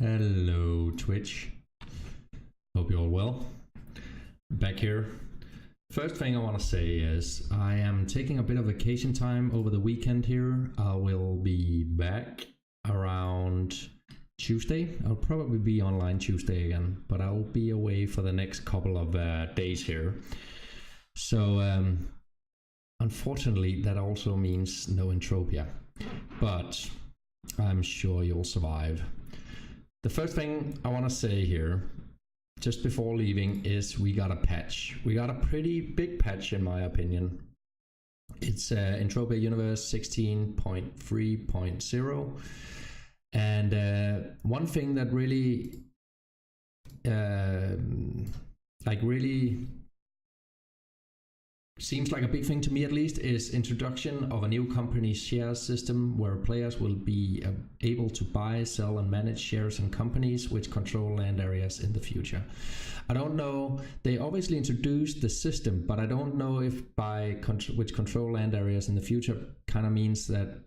Hello Twitch, hope you're all well. Back here. First thing I want to say is I am taking a bit of vacation time over the weekend here. I will be back around Tuesday. I'll probably be online Tuesday again, but I'll be away for the next couple of days here. So unfortunately that also means no Entropia, but I'm sure you'll survive. The first thing I want to say here, just before leaving, is we got a patch. We got a pretty big patch in my opinion. It's Entropia Universe 16.3.0, and one thing that really really seems like a big thing to me, at least, is introduction of a new company share system where players will be able to buy, sell and manage shares in companies which control land areas in the future. I don't know, they obviously introduced the system, but I don't know if by which control land areas in the future kind of means that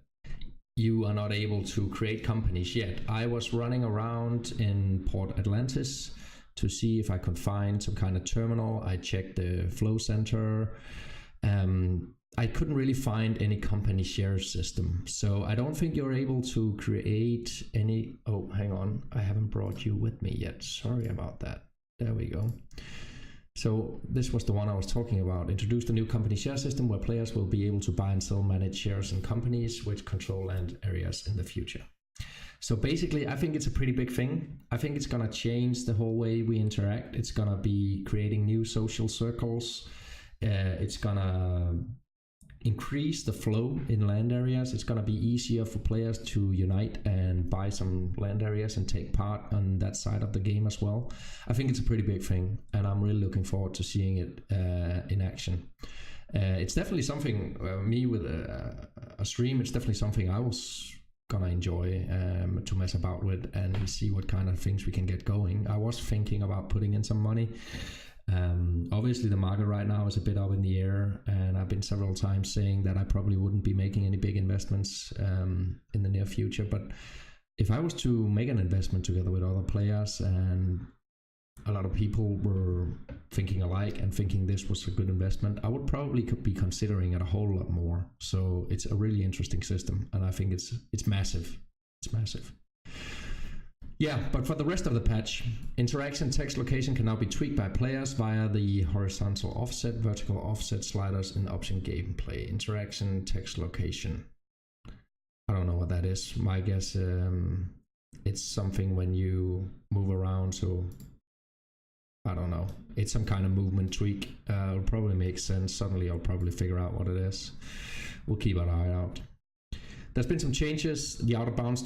you are not able to create companies yet. I was running around in Port Atlantis to see if I could find some kind of terminal. I checked the flow center. I couldn't really find any company share system. So I don't think you're able to create any... Oh, hang on. I haven't brought you with me yet. Sorry about that. There we go. So this was the one I was talking about. Introduced a new company share system where players will be able to buy and sell managed shares in companies which control land areas in the future. So basically, I think it's a pretty big thing. I think it's gonna change the whole way we interact. It's gonna be creating new social circles. It's gonna increase the flow in land areas. It's gonna be easier for players to unite and buy some land areas and take part on that side of the game as well. I think it's a pretty big thing, and I'm really looking forward to seeing it in action. It's definitely something, me with a stream, it's definitely something I was gonna enjoy to mess about with and see what kind of things we can get going. I was thinking about putting in some money. Obviously the market right now is a bit up in the air, and I've been several times saying that I probably wouldn't be making any big investments in the near future, but if I was to make an investment together with other players and a lot of people were thinking alike and thinking this was a good investment, I would probably be considering it a whole lot more. So it's a really interesting system, and I think it's massive. It's massive. Yeah, but for the rest of the patch, interaction text location can now be tweaked by players via the horizontal offset, vertical offset sliders in option gameplay. Interaction text location. I don't know what that is. My guess it's something when you move around, so I don't know. It's some kind of movement tweak. It'll probably make sense. Suddenly I'll probably figure out what it is. We'll keep an eye out. There's been some changes. The out of bounds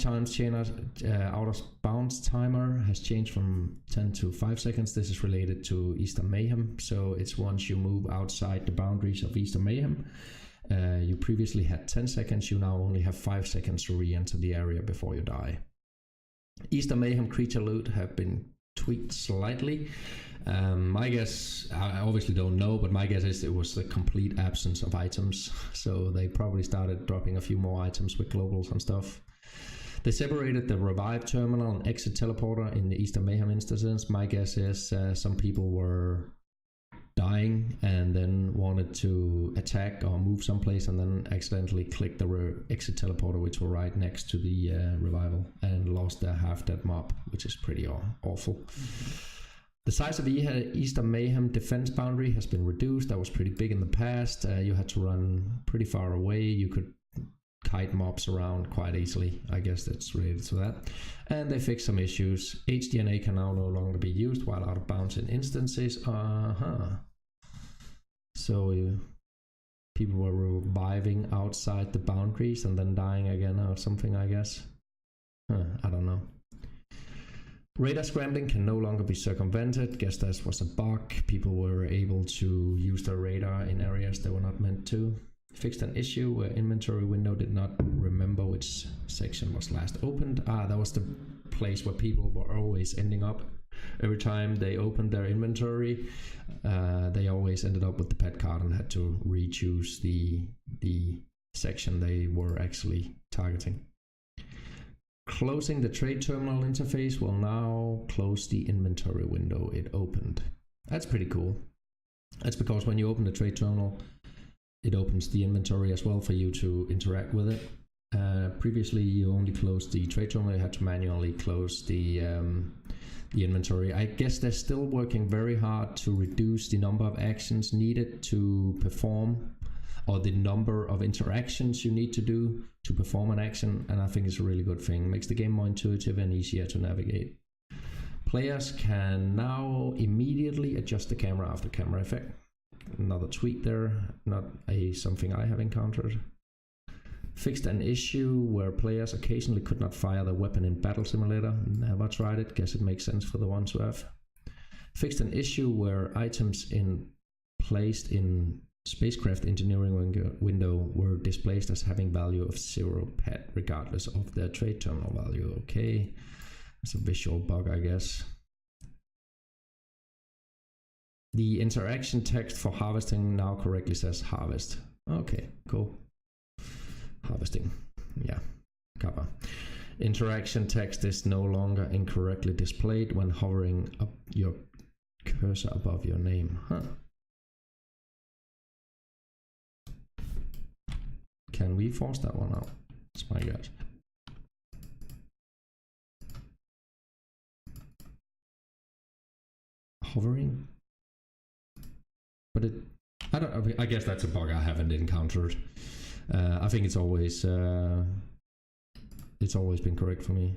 timer has changed from 10 to 5 seconds. This is related to Easter Mayhem. So it's once you move outside the boundaries of Easter Mayhem. You previously had 10 seconds. You now only have 5 seconds to re-enter the area before you die. Easter Mayhem creature loot have been tweaked slightly. My guess, I obviously don't know, but my guess is it was the complete absence of items. So they probably started dropping a few more items with globals and stuff. They separated the revive terminal and exit teleporter in the Easter Mayhem instances. My guess is some people were dying and then wanted to attack or move someplace and then accidentally clicked the exit teleporter, which were right next to the revival, and lost their half-dead mob, which is pretty awful. The size of the Easter Mayhem defense boundary has been reduced. That was pretty big in the past. You had to run pretty far away. You could kite mobs around quite easily. I guess that's related to that. And they fixed some issues. HDNA can now no longer be used while out of bounds in instances. So people were reviving outside the boundaries and then dying again or something, I guess. I don't know. Radar scrambling can no longer be circumvented. Guess that was a bug. People were able to use their radar in areas they were not meant to. Fixed an issue where inventory window did not remember which section was last opened. That was the place where people were always ending up. Every time they opened their inventory, they always ended up with the pet card and had to re-choose the section they were actually targeting. closing the trade terminal interface will now close the inventory window it opened. That's pretty cool. That's because when you open the trade terminal, it opens the inventory as well for you to interact with it. Previously, you only closed the trade terminal, you had to manually close the inventory. I guess they're still working very hard to reduce the number of actions needed to perform, or the number of interactions you need to do to perform an action, and I think it's a really good thing. It makes the game more intuitive and easier to navigate. Players can now immediately adjust the camera after camera effect. Another tweak there, not something I have encountered. Fixed an issue where players occasionally could not fire their weapon in Battle Simulator. Never tried it, guess it makes sense for the ones who have. Fixed an issue where items placed in spacecraft engineering window were displayed as having value of 0 pet regardless of their trade terminal value. Okay, it's a visual bug, I guess. The interaction text for harvesting now correctly says harvest. Okay, cool. Harvesting, yeah, cover. Interaction text is no longer incorrectly displayed when hovering up your cursor above your name. Can we force that one out? That's my guess. Hovering, but I guess that's a bug I haven't encountered. I think it's always been correct for me.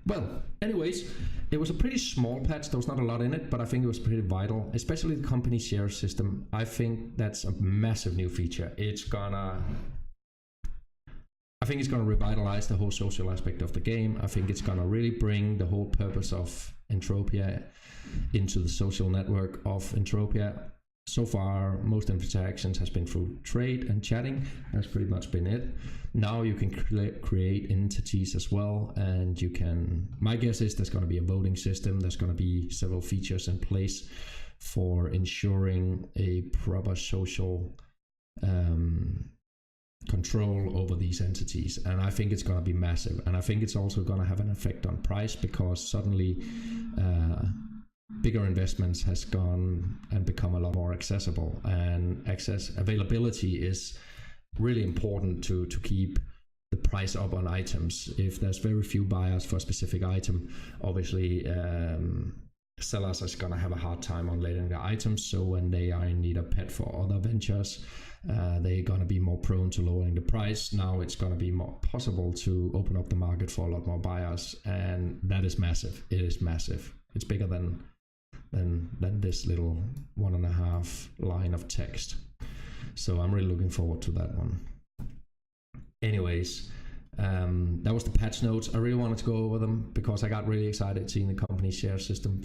Well, anyways, it was a pretty small patch. There was not a lot in it, but I think it was pretty vital, especially the company share system. I think that's a massive new feature. I think it's gonna revitalize the whole social aspect of the game. I think it's gonna really bring the whole purpose of Entropia into the social network of Entropia. So far, most interactions has been through trade and chatting. That's pretty much been it. Now you can create entities as well, and you can, my guess is there's going to be a voting system. There's going to be several features in place for ensuring a proper social control over these entities, and I think it's going to be massive. And I think it's also going to have an effect on price, because suddenly bigger investments has gone and become a lot more accessible, and availability is really important to keep the price up on items. If there's very few buyers for a specific item, obviously sellers are going to have a hard time on letting the items, so when they are in need of pet for other ventures, they're going to be more prone to lowering the price. Now it's going to be more possible to open up the market for a lot more buyers, and that is massive. It is massive. It's bigger than this little 1.5 line of text. So I'm really looking forward to that one. Anyways, that was the patch notes. I really wanted to go over them because I got really excited seeing the company share system